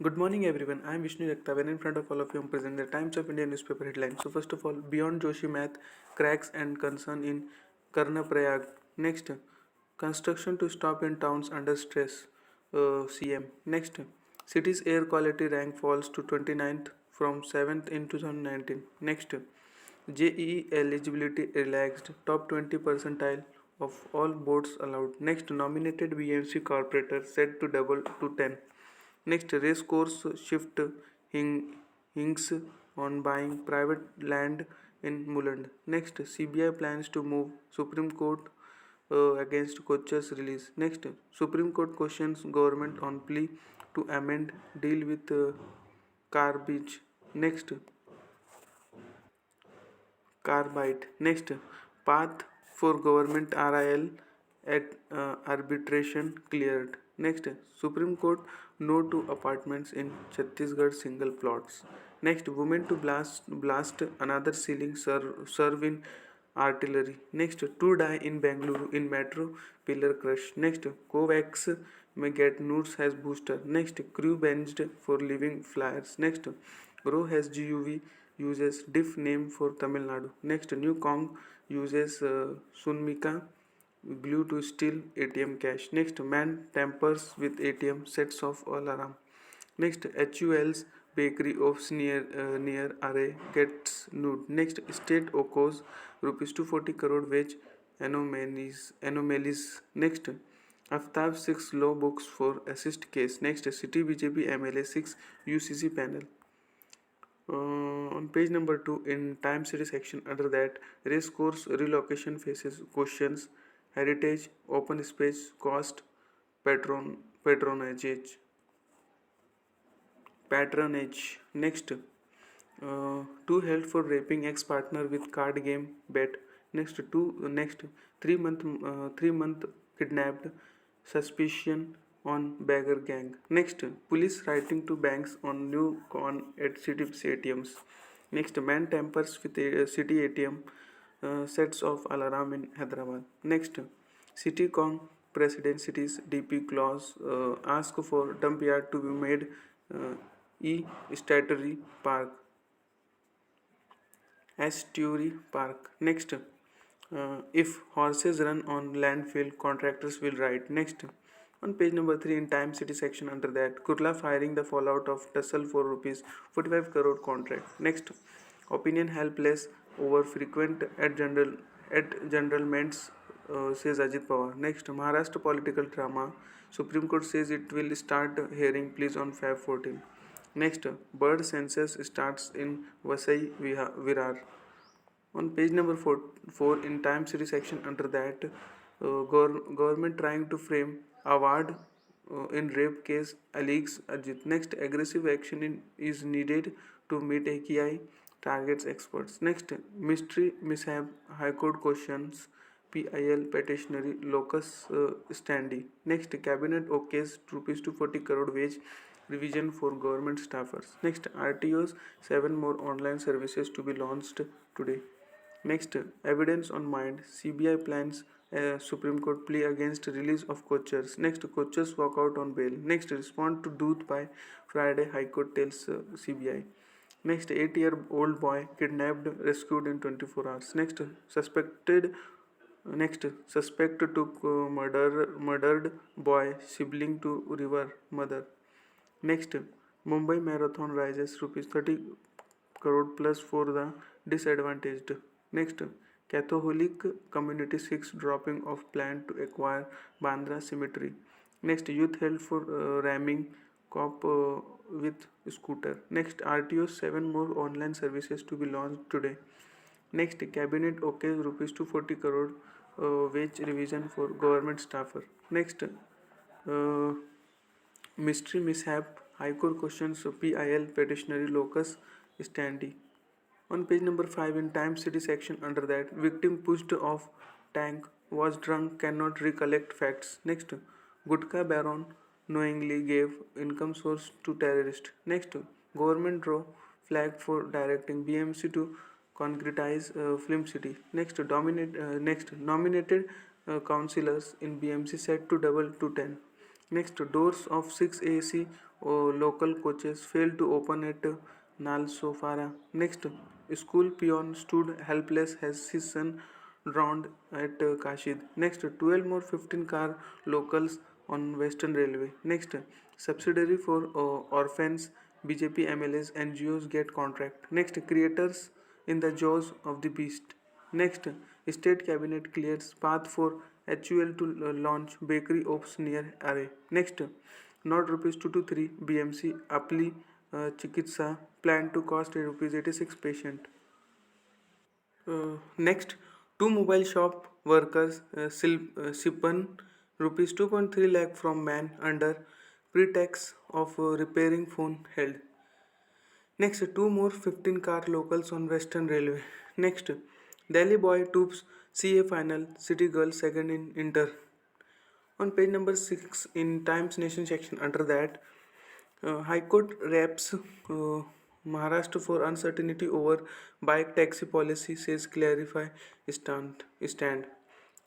Good morning, everyone. I am Vishnu Jagtap, and in front of all of you, I am presenting the Times of India newspaper headlines. So, first of all, beyond Joshi math, cracks and concern in Karnaprayag. Next, construction to stop in towns under stress. CM. Next, city's air quality rank falls to 29th from 7th in 2019. Next, JEE eligibility relaxed, top 20 percentile of all boats allowed. Next, nominated BMC corporator set to double to 10. Next, race course shift hinks on buying private land in Mulund. Next, CBI plans to move Supreme Court against Kocher's release. Next, Supreme Court questions government on plea to amend deal with Carbage. Next, Carbide. Next, path for government RIL at arbitration cleared. Next, Supreme Court no to apartments in Chhattisgarh single plots. Next, women to blast another ceiling serve in artillery. Next, two die in Bangalore in metro pillar crush. Next, Covax may get Noors has booster. Next, crew benched for leaving flyers. Next, Row has GUV uses diff name for Tamil Nadu. Next, New Kong uses Sunmika glue to steal ATM cash. Next, man tampers with ATM, sets off alarm. Next, HUL's bakery of near array gets nude. Next, state OCO's rupees 240 crore wage anomalies. Next, Aftab 6 law books for assist case. Next, city BJP MLA 6 UCC panel. On page number 2 in time series section under that race course relocation faces questions, heritage, open space, cost, patronage. Next, two held for raping ex-partner with card game bet. Next 3 month kidnapped suspicion on beggar gang. Next, police writing to banks on new con at city ATMs. Next, man tampers with a city ATM, sets off alarm in Hyderabad. Next, City Kong President Cities DP clause ask for dump yard to be made Statuary Park. Estuary Park. Next, if horses run on landfill, contractors will ride. Next, on page number 3 in Time City section under that, Kurla firing the fallout of tussle for rupees 45 crore contract. Next, opinion helpless over frequent at generalments, says Ajit Pawar. Next, Maharashtra political drama. Supreme Court says it will start hearing pleas on Feb 14. Next, bird census starts in Vasai Virar. On page number 4 in time series section under that, government trying to frame award in rape case alleges Ajit. Next, aggressive action is needed to meet AKI targets experts. Next, mystery mishap high court questions PIL petitionary locus standi. Next, cabinet okays rupees 240 crore wage revision for government staffers. Next, RTOs 7 more online services to be launched today. Next, evidence on mind. CBI plans Supreme Court plea against release of coachers. Next, coaches walk out on bail. Next, respond to Dooth by Friday. High Court tells CBI. Next, 8-year-old boy kidnapped, rescued in 24 hours. Next, suspect took murdered boy sibling to river mother. Next, Mumbai Marathon rises rupees 30 crore plus for the disadvantaged. Next, Catholic community 6 dropping of plan to acquire Bandra cemetery. Next, youth held for ramming cop with scooter. Next, RTO 7 more online services to be launched today. Next, cabinet okays rupees 240 crore wage revision for government staffer. Next, mystery mishap high court questions PIL petitionary locus standi. On page number 5 in Time City section under that, victim pushed off tank, was drunk, cannot recollect facts. Next, Gutka Baron knowingly gave income source to terrorist. Next, government draw flag for directing BMC to concretize film city. Next, nominated councillors in BMC set to double to 10. Next, doors of 6 AC local coaches failed to open at Nalsofara. Next, school peon stood helpless as his son drowned at Kashid. Next, 12 more 15-car locals on Western Railway. Next, subsidiary for orphans, BJP MLAs, NGOs get contract. Next, creators in the jaws of the beast. Next, state cabinet clears path for HUL to launch bakery ops near Array. Next, not rupees 2 to 3 BMC Apli Chikitsa plan to cost rupees 86 patient. Next, two mobile shop workers sipan rupees 2.3 lakh from man under pretext of repairing phone held. Next, two more 15-car locals on Western Railway. Next, Delhi boy tubes CA final, City girl second in Inter. On page number 6 in Times Nation section under that, High Court wraps Maharashtra for uncertainty over bike taxi policy says clarify stand.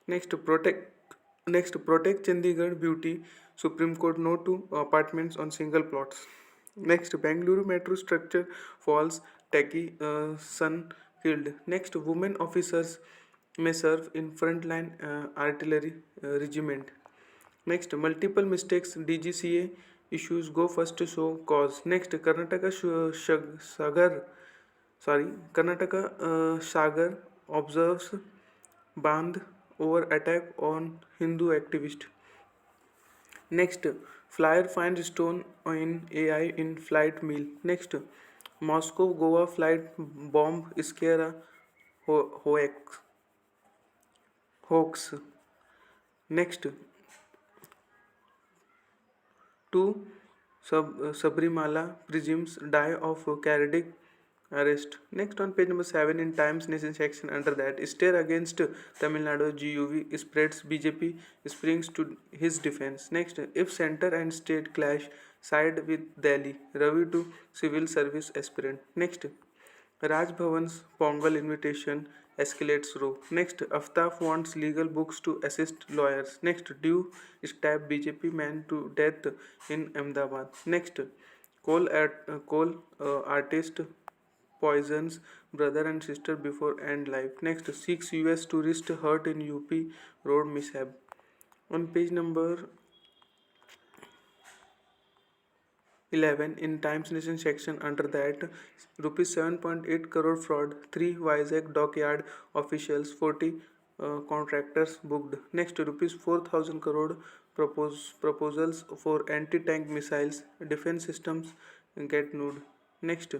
Next protect Chandigarh beauty. Supreme Court no to apartments on single plots. Next Bangalore metro structure falls. Techie son killed. Next women officers may serve in frontline artillery regiment. Next, multiple mistakes DGCA issues go first to show cause. Next, Karnataka Sagar observes Bandh over attack on Hindu activist. Next, flyer finds stone in AI in flight meal. Next, Moscow Goa flight bomb scare a hoax. Next, two Sabrimala presumes die of cardiac arrest. Next on page number 7 in Times Nation section under that, stare against Tamil Nadu GUV spreads BJP springs to his defense. Next, if center and state clash, side with Delhi, Ravi to civil service aspirant. Next, Raj Bhavan's Pongal invitation escalates row. Next, Aftaf wants legal books to assist lawyers. Next, Dew stab BJP man to death in Ahmedabad. Next, coal artist poisons brother and sister before end life. Next, 6 US tourists hurt in UP road mishap. On page number 11 in Times Nation section under that, rupees 7.8 crore fraud, 3 Vizag dockyard officials, 40 contractors booked. Next, rupees 4,000 crore proposals for anti-tank missiles, defense systems get nude. Next,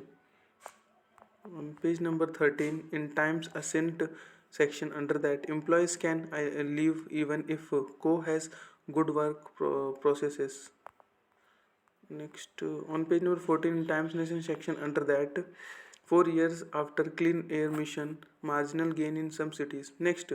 on page number 13 in Times Ascent section under that, employees can leave even if co has good work processes. Next, on page number 14 in Times Nation section under that, 4 years after clean air mission, marginal gain in some cities. Next,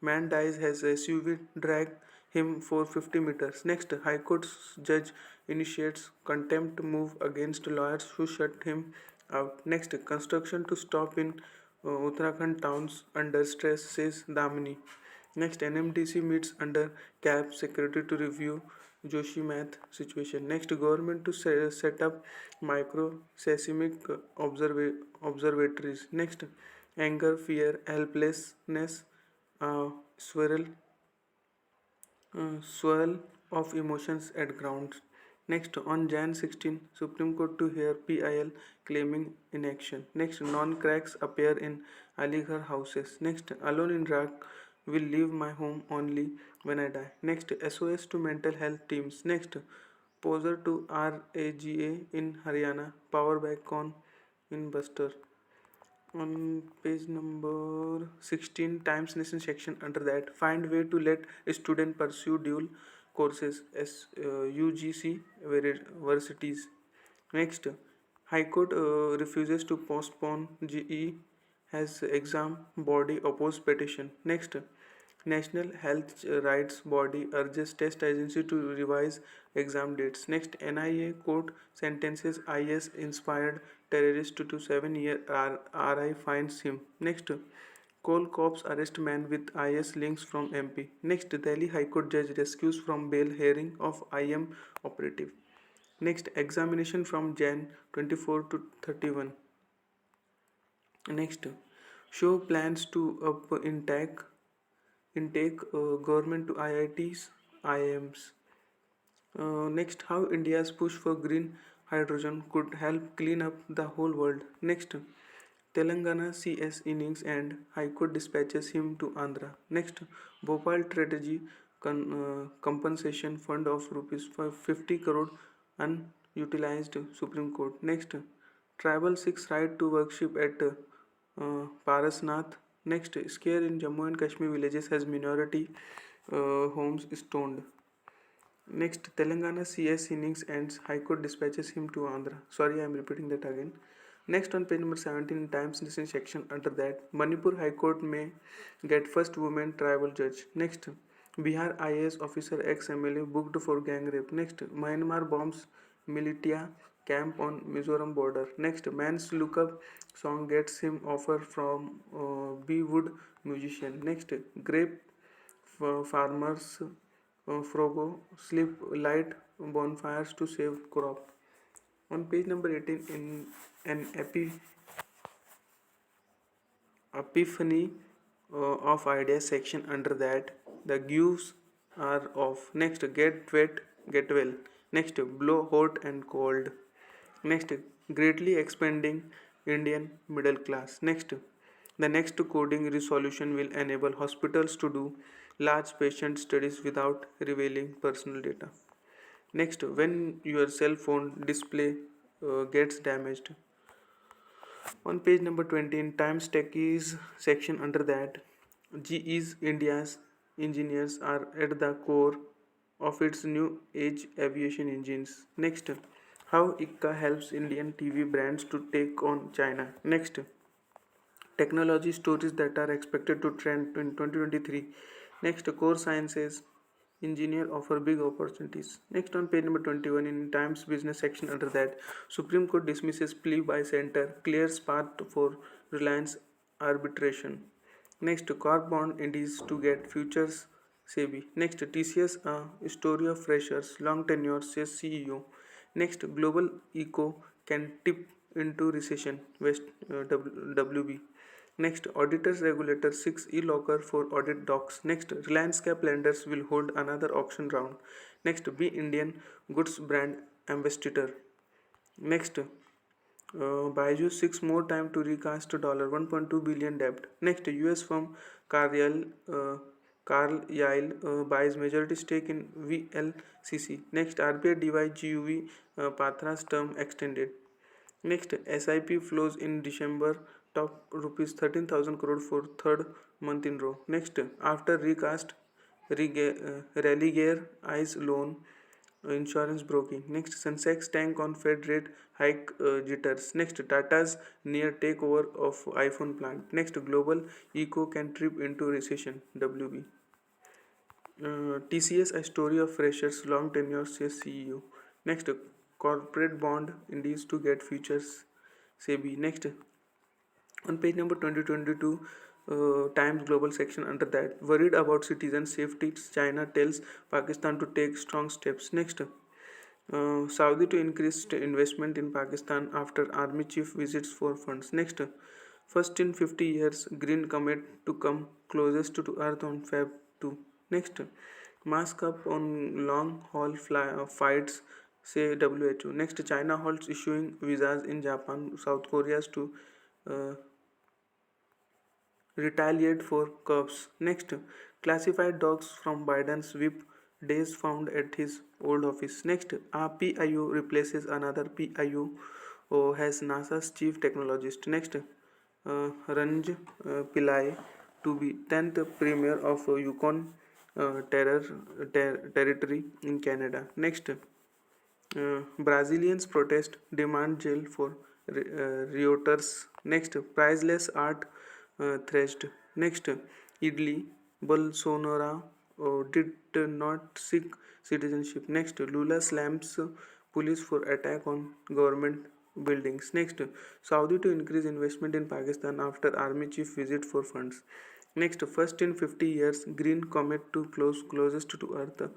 man dies as SUV drag him for 50 meters. Next, High Court judge initiates contempt move against lawyers who shut him out. Next, construction to stop in Uttarakhand towns under stress, says Damini. Next, NMDC meets under cap secretary to review Joshi math situation. Next, government to set up micro seismic observatories. Next, anger, fear, helplessness, swirl swirl of emotions at grounds. Next, on Jan 16, Supreme Court to hear PIL claiming inaction. Next, non-cracks appear in Aligarh houses. Next, alone in Iraq will leave my home only when I die. Next, SOS to mental health teams. Next, poser to RAGA in Haryana, power back on in Buster. On page number 16 Times Nation section under that, find way to let a student pursue dual courses as UGC universities. Next, High Court refuses to postpone GE has exam body oppose petition. Next, National Health Rights Body urges test agency to revise exam dates. Next, NIA court sentences IS inspired terrorist to 7-year RI fines him. Next, Coal cops arrest man with IS links from MP. Next, Delhi High Court judge rescues from bail hearing of IM operative. Next, examination from Jan 24 to 31. Next, show plans to up intake government to IITs, IIMs. Next, how India's push for green hydrogen could help clean up the whole world. Next, Telangana CS innings and High Court dispatches him to Andhra. Next, Bhopal Tragedy compensation fund of rupees 50 crore unutilized Supreme Court. Next, tribal Sikhs right to worship at Parasnath. Next, scare in Jammu and Kashmir villages has minority homes stoned. Next, Telangana CS innings ends. High Court dispatches him to Andhra. Sorry, I am repeating that again. Next, on page number 17, Times Nation section under that, Manipur High Court may get first woman tribal judge. Next, Bihar IAS officer ex-MLA booked for gang rape. Next, Myanmar bombs militia camp on Mizoram border. Next, man's lookup song gets him offer from B Wood musician. Next, grape farmers Frogo sleep light bonfires to save crop. On page number 18, in an epiphany of ideas section under that, the gives are off. Next, get wet, get well. Next, blow hot and cold. Next, greatly expanding Indian middle class. Next, the next coding resolution will enable hospitals to do large patient studies without revealing personal data. Next, when your cell phone display gets damaged. On page number 20, in Times Techies section under that, GE's India's engineers are at the core of its new age aviation engines. Next, how ICCA helps Indian TV brands to take on China. Next, technology stories that are expected to trend in 2023. Next, core sciences engineer offer big opportunities. Next, on page number 21, in Times business section under that, Supreme Court dismisses plea by center, clears path for Reliance arbitration. Next, corp bond indies to get futures SEBI. Next, TCS a story of freshers long tenure says CEO. Next, global eco can tip into recession West WB. Next, auditors regulator 6 e-locker for audit docs. Next, Reliance Cap lenders will hold another auction round. Next, be Indian goods brand ambassador. Next, Baiju 6 more time to recast $1.2 billion debt. Next, US firm Carlyle buys majority stake in VLCC. Next, RBI DY GUV Pathra's term extended. Next, SIP flows in December top rupees 13,000 crore for third month in row. Next, after recast, Religare eyes loan insurance broking. Next, Sensex tank on Fed rate hike jitters. Next, Tata's near takeover of iPhone plant. Next, global eco can trip into recession. WB. TCS a story of freshers long tenure says CEO. Next, corporate bond indies to get futures SEBI. Next, on page number 2022, Times Global section under that, worried about citizen safety, China tells Pakistan to take strong steps. Next, Saudi to increase investment in Pakistan after army chief visits for funds. Next, first in 50 years, green comet to come closest to Earth on Feb 2. Next, mask up on long haul fights, say WHO. Next, China halts issuing visas in Japan, South Korea's to uh, retaliate for curbs. Next, classified dogs from Biden's whip days found at his old office. Next, a PIO replaces another PIO as NASA's chief technologist. Next, Ranj Pillai to be 10th Premier of Yukon Territory in Canada. Next, Brazilians protest, demand jail for realtors. Next, priceless art thrashed. Next, Idli, Bolsonaro did not seek citizenship. Next, Lula slams police for attack on government buildings. Next, Saudi to increase investment in Pakistan after army chief visit for funds. Next, first in 50 years, green comet to closest to Earth.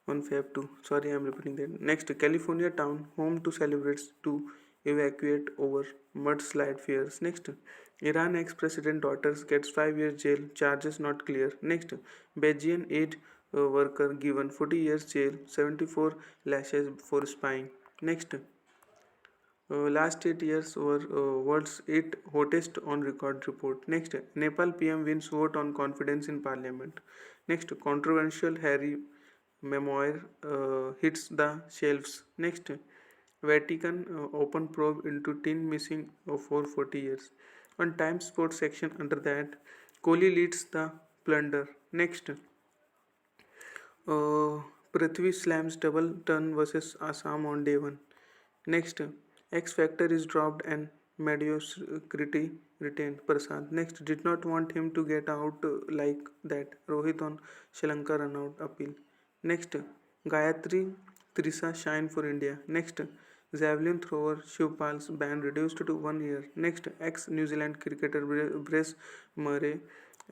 on Feb 2. Sorry, I'm repeating that. Next, California town home to celebrates to evacuate over mudslide fears. Next, Iran ex-president daughters gets 5 years jail, charges not clear. Next, Belgian aid worker given 40 years jail, 74 lashes for spying. Next, last 8 years were world's 8 hottest on record report. Next, Nepal PM wins vote on confidence in parliament. Next, controversial Harry memoir hits the shelves. Next, Vatican open probe into teen missing for 40 years. On Times Sports section under that, Kohli leads the plunder. Next, Prithvi slams double turn versus Assam on day 1. Next, X Factor is dropped and mediocrity retained. Prasad. Next, did not want him to get out like that. Rohit on Sri Lanka run out appeal. Next, Gayatri Trisa shine for India. Next, javelin thrower Shivpal's ban reduced to 1 year. Next, ex New Zealand cricketer Brace Murray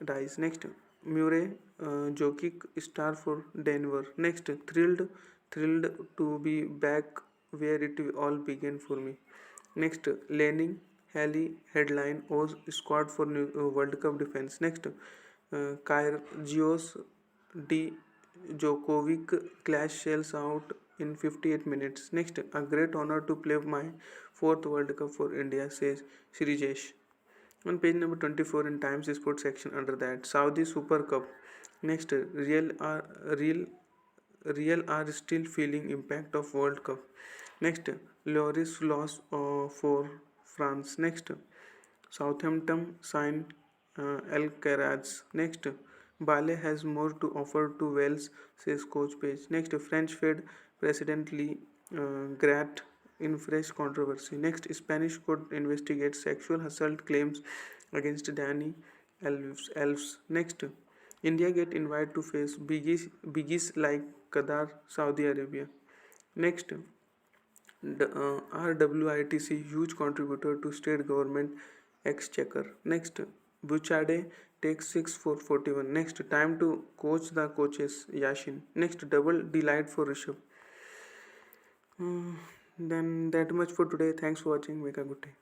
dies. Next, Murray Jokic star for Denver. Next, thrilled to be back where it all began for me. Next, Lanning Haley headline Oz squad for World Cup defense. Next, Kyrgios D. Djokovic clash shells out in 58 minutes. Next, a great honor to play my fourth World Cup for India, says Srijesh. On page number 24 in Times Sports section under that, Saudi Super Cup. Next, Real are still feeling impact of World Cup. Next, Lloris loss for France. Next, Southampton signed El Caraz. Next, Bale has more to offer to Wales, says coach Page. Next, French Fed President Lee Grat in fresh controversy. Next, Spanish court investigates sexual assault claims against Dani Alves. Next, India get invited to face biggies like Qatar, Saudi Arabia. Next, RWITC huge contributor to state government exchequer. Next, Buchade takes 6 for 41. Next, time to coach the coaches Yashin. Next, double delight for Rishabh. Then that much for today. Thanks for watching. Make a good day.